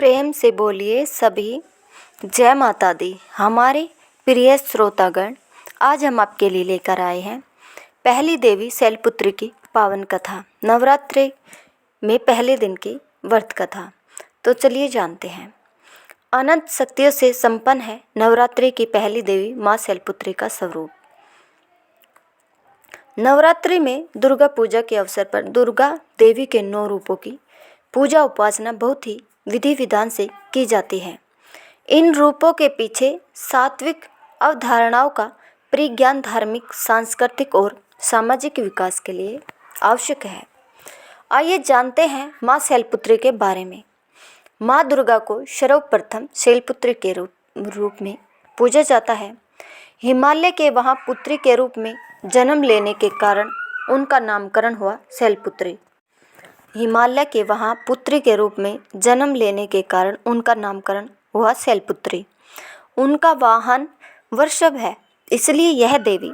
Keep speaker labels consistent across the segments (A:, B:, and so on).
A: प्रेम से बोलिए सभी जय माता दी। हमारे प्रिय श्रोतागण, आज हम आपके लिए लेकर आए हैं पहली देवी शैलपुत्री की पावन कथा, नवरात्रि में पहले दिन की व्रत कथा। तो चलिए जानते हैं। अनंत शक्तियों से संपन्न है नवरात्रि की पहली देवी माँ शैलपुत्री का स्वरूप। नवरात्रि में दुर्गा पूजा के अवसर पर दुर्गा देवी के 9 रूपों की पूजा उपासना बहुत ही विधि विधान से की जाती है। इन रूपों के पीछे सात्विक अवधारणाओं का परिज्ञान धार्मिक, सांस्कृतिक और सामाजिक विकास के लिए आवश्यक है। आइए जानते हैं माँ शैलपुत्री के बारे में। माँ दुर्गा को सर्वप्रथम शैलपुत्री के रूप में पूजा जाता है। हिमालय के वहाँ पुत्री के रूप में जन्म लेने के कारण उनका नामकरण हुआ शैलपुत्री। हिमालय के वहाँ पुत्री के रूप में जन्म लेने के कारण उनका नामकरण हुआ शैलपुत्री। उनका वाहन वृषभ है, इसलिए यह देवी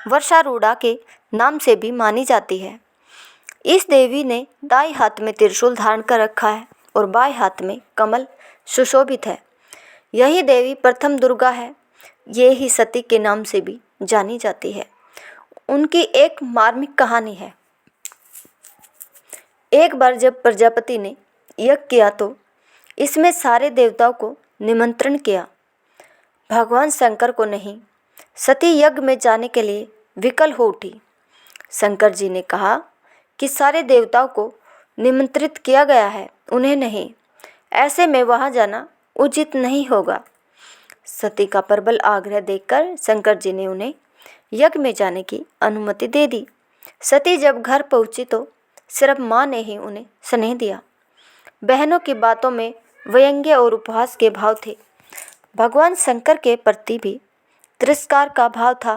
A: वर्षारूढ़ा के नाम से भी मानी जाती है। इस देवी ने दाएं हाथ में त्रिशूल धारण कर रखा है और बाएं हाथ में कमल सुशोभित है। यही देवी प्रथम दुर्गा है। ये ही सती के नाम से भी जानी जाती है। उनकी एक मार्मिक कहानी है। एक बार जब प्रजापति ने यज्ञ किया तो इसमें सारे देवताओं को निमंत्रण किया, भगवान शंकर को नहीं। सती यज्ञ में जाने के लिए विकल हो उठी। शंकर जी ने कहा कि सारे देवताओं को निमंत्रित किया गया है, उन्हें नहीं। ऐसे में वहाँ जाना उचित नहीं होगा। सती का प्रबल आग्रह देखकर शंकर जी ने उन्हें यज्ञ में जाने की अनुमति दे दी। सती जब घर पहुंची तो सिर्फ माँ ने ही उन्हें स्नेह दिया। बहनों की बातों में व्यंग्य और उपहास के भाव थे। भगवान शंकर के प्रति भी तिरस्कार का भाव था।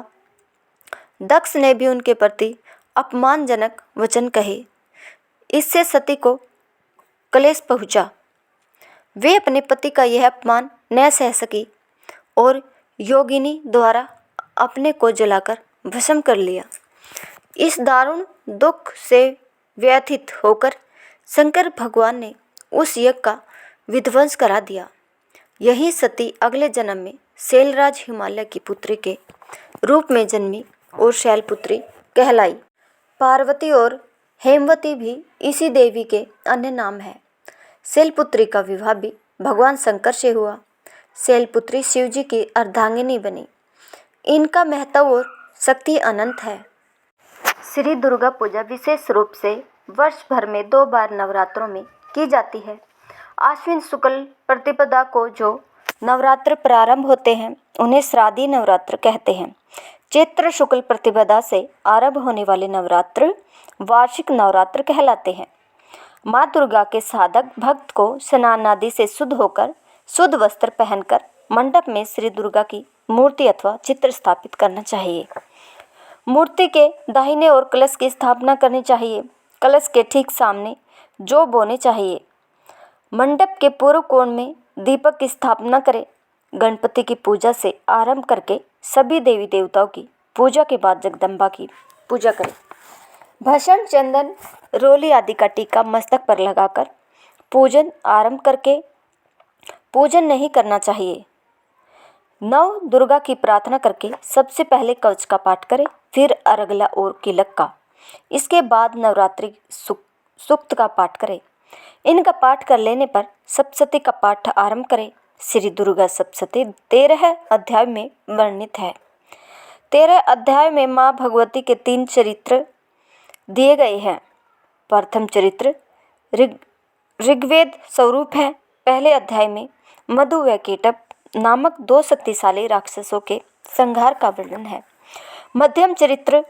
A: दक्ष ने भी उनके प्रति अपमानजनक वचन कहे। इससे सती को क्लेश पहुंचा। वे अपने पति का यह अपमान न सह सकी और योगिनी द्वारा अपने को जलाकर भस्म कर लिया। इस दारुण दुख से व्यथित होकर शंकर भगवान ने उस यज्ञ का विध्वंस करा दिया। यही सती अगले जन्म में शैलराज हिमालय की पुत्री के रूप में जन्मी और शैलपुत्री कहलाई। पार्वती और हेमवती भी इसी देवी के अन्य नाम हैं। शैलपुत्री का विवाह भी भगवान शंकर से हुआ। शैलपुत्री शिवजी की अर्धांगिनी बनी। इनका महत्व और शक्ति अनंत है। श्री दुर्गा पूजा विशेष रूप से वर्ष भर में 2 बार नवरात्रों में की जाती है। आश्विन शुक्ल प्रतिपदा को जो नवरात्र प्रारंभ होते हैं उन्हें श्राद्धी नवरात्र कहते हैं। चैत्र शुक्ल प्रतिपदा से आरंभ होने वाले नवरात्र वार्षिक नवरात्र कहलाते हैं। माँ दुर्गा के साधक भक्त को स्नान आदि से शुद्ध होकर शुद्ध वस्त्र पहनकर मंडप में श्री दुर्गा की मूर्ति अथवा चित्र स्थापित करना चाहिए। मूर्ति के दाहिने ओर कलश की स्थापना करनी चाहिए। कलश के ठीक सामने जौ बोने चाहिए। मंडप के पूर्व कोण में दीपक की स्थापना करें। गणपति की पूजा से आरंभ करके सभी देवी देवताओं की पूजा के बाद जगदम्बा की पूजा करें। भस्म, चंदन, रोली आदि का टीका मस्तक पर लगाकर पूजन आरंभ करके पूजन नहीं करना चाहिए। नव दुर्गा की प्रार्थना करके सबसे पहले कवच का पाठ करें, फिर अर्गला और किलक का। इसके बाद नवरात्रि सूक्त का पाठ करें। इनका पाठ कर लेने पर सप्तशती का पाठ आरंभ करें। श्री दुर्गा सप्तशती 13 अध्याय में वर्णित है। 13 अध्याय में माँ भगवती के 3 चरित्र दिए गए हैं। प्रथम चरित्र ऋग्वेद स्वरूप है। पहले अध्याय में मधु व कीटक नामक 2 शक्तिशाली राक्षसों के संहार का वर्णन है। मध्यम चरित्र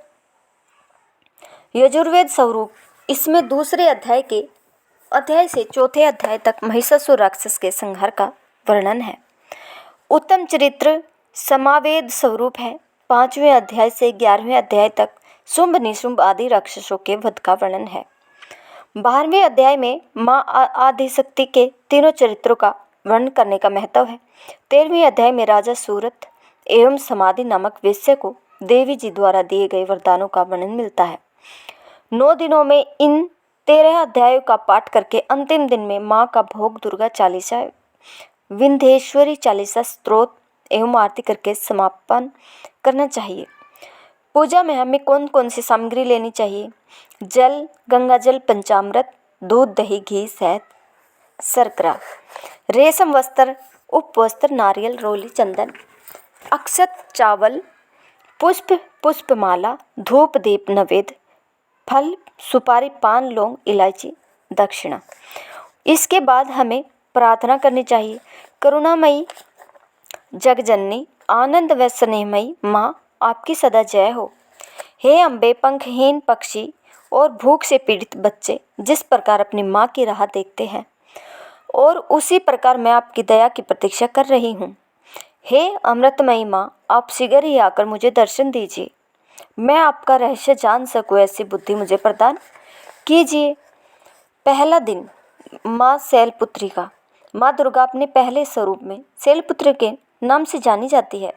A: यजुर्वेद स्वरूप। इसमें दूसरे अध्याय से चौथे अध्याय तक महिषासुर राक्षस के संहार का वर्णन है। उत्तम चरित्र समावेद स्वरूप है। 5वें अध्याय से 11वें अध्याय तक शुंभ निशुंभ आदि राक्षसों के वध का वर्णन है। 12वें अध्याय में माँ आदिशक्ति के तीनों चरित्रों का वर्णन करने का महत्व है। 13वें अध्याय में राजा सूरत एवं समाधि नामक वेश्या को देवी जी द्वारा दिए गए वरदानों का वर्णन मिलता है। 9 दिनों में इन 13 अध्यायों का पाठ करके अंतिम दिन में माँ का भोग दुर्गा चालीसा, विंध्येश्वरी चालीसा स्तोत्र एवं आरती करके समापन करना चाहिए। पूजा में हमें कौन कौन सी सामग्री लेनी चाहिए? जल, गंगा जल, पंचामृत, दूध, दही, घी, शहद, शर्करा, रेशम वस्त्र, उप वस्त्र, नारियल, रोली, चंदन, अक्षत, चावल, पुष्प, पुष्पमाला, धूप, दीप, नवेद, फल, सुपारी, पान, लौंग, इलायची, दक्षिणा। इसके बाद हमें प्रार्थना करनी चाहिए। करुणामयी जगजननी, आनंद व स्नेहमयी माँ, आपकी सदा जय हो। हे अम्बे, पंखहीन पक्षी और भूख से पीड़ित बच्चे जिस प्रकार अपनी माँ की राह देखते हैं और उसी प्रकार मैं आपकी दया की प्रतीक्षा कर रही हूँ। हे अमृतमयी माँ, आप शीघ्र ही आकर मुझे दर्शन दीजिए। मैं आपका रहस्य जान सकूँ ऐसी बुद्धि मुझे प्रदान कीजिए। पहला दिन माँ शैलपुत्री का। माँ दुर्गा अपने पहले स्वरूप में शैलपुत्री के नाम से जानी जाती है।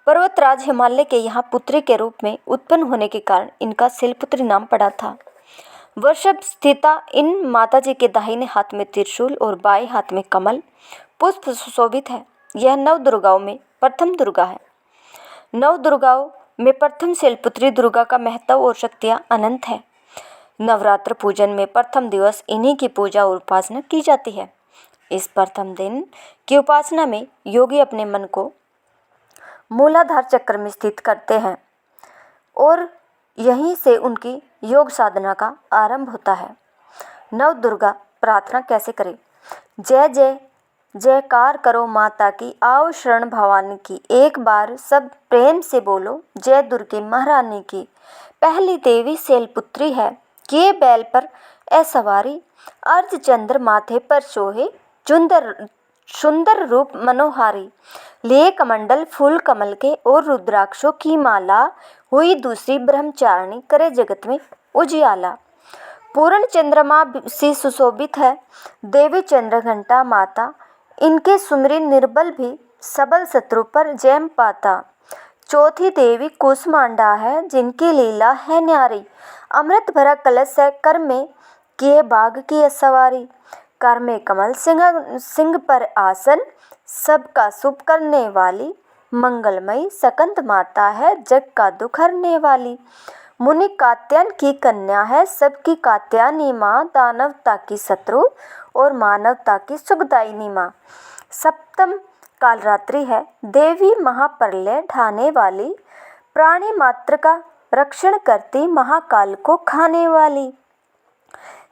A: पर्वतराज हिमालय के यहाँ पुत्री के रूप में उत्पन्न होने के कारण इनका शैलपुत्री नाम पड़ा था। वृषभ स्थिता इन माताजी के दाहिने हाथ में त्रिशूल और बाएं हाथ में कमल पुष्प सुशोभित है। यह नव दुर्गाओं में प्रथम दुर्गा है। नव दुर्गाओं में प्रथम शैलपुत्री दुर्गा का महत्व और शक्तियाँ अनंत है। नवरात्र पूजन में प्रथम दिवस इन्हीं की पूजा और उपासना की जाती है। इस प्रथम दिन की उपासना में योगी अपने मन को मूलाधार चक्र में स्थित करते हैं और यहीं से उनकी योग साधना का आरंभ होता है। नव दुर्गा प्रार्थना कैसे करें? जय जय जयकार करो माता की, आओ शरण भवानी की, एक बार सब प्रेम से बोलो जय दुर्गे महारानी की। पहली देवी शैलपुत्री है, किए बैल पर ऐसवारी, अर्धचंद्र माथे पर सोहे, सुंदर रूप मनोहारी, लिए कमंडल फूल कमल के और रुद्राक्षों की माला, हुई दूसरी ब्रह्मचारिणी, करे जगत में उजियाला। पूर्ण चंद्रमा से सुशोभित है देवी चंद्रघंटा माता, इनके सुमिरन निर्बल भी सबल शत्रु पर जय पाता। चौथी देवी कुसमांडा है, जिनकी लीला है न्यारी, अमृत भरा कलश है कर में, किए बाघ की सवारी। कर में कमल सिंह पर आसन, सबका शुभ करने वाली, मंगलमयी सकंद माता है, जग का दुख हरने वाली। मुनि कात्यायन की कन्या है, सबकी कात्यायनी माँ, दानवता की शत्रु और मानवता की सुखदायिनी माँ। सप्तम कालरात्रि है, देवी महाप्रलय ढाने वाली, प्राणी मात्र का रक्षण करती, महाकाल को खाने वाली।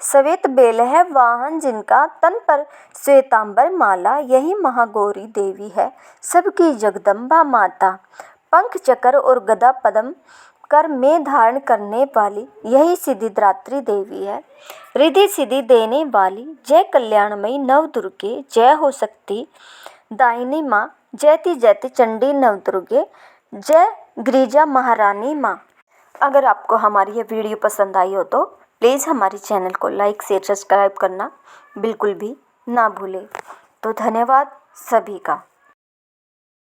A: श्वेत बेल है वाहन जिनका, तन पर श्वेतांबर माला, यही महागौरी देवी है, सबकी जगदम्बा माता। पंख चक्र और गदा पद्म कर में धारण करने वाली, यही सिद्धिदात्री देवी है, रिद्धि सिद्धि देने वाली। जय कल्याणमयी नव दुर्गे, जय हो सकती दायिनी माँ, जयति जयति चंडी नव दुर्गे, जय गिरिजा महारानी माँ। अगर आपको हमारी यह वीडियो पसंद आई हो तो प्लीज़ हमारे चैनल को लाइक शेयर सब्सक्राइब करना बिल्कुल भी ना भूलें। तो धन्यवाद सभी का।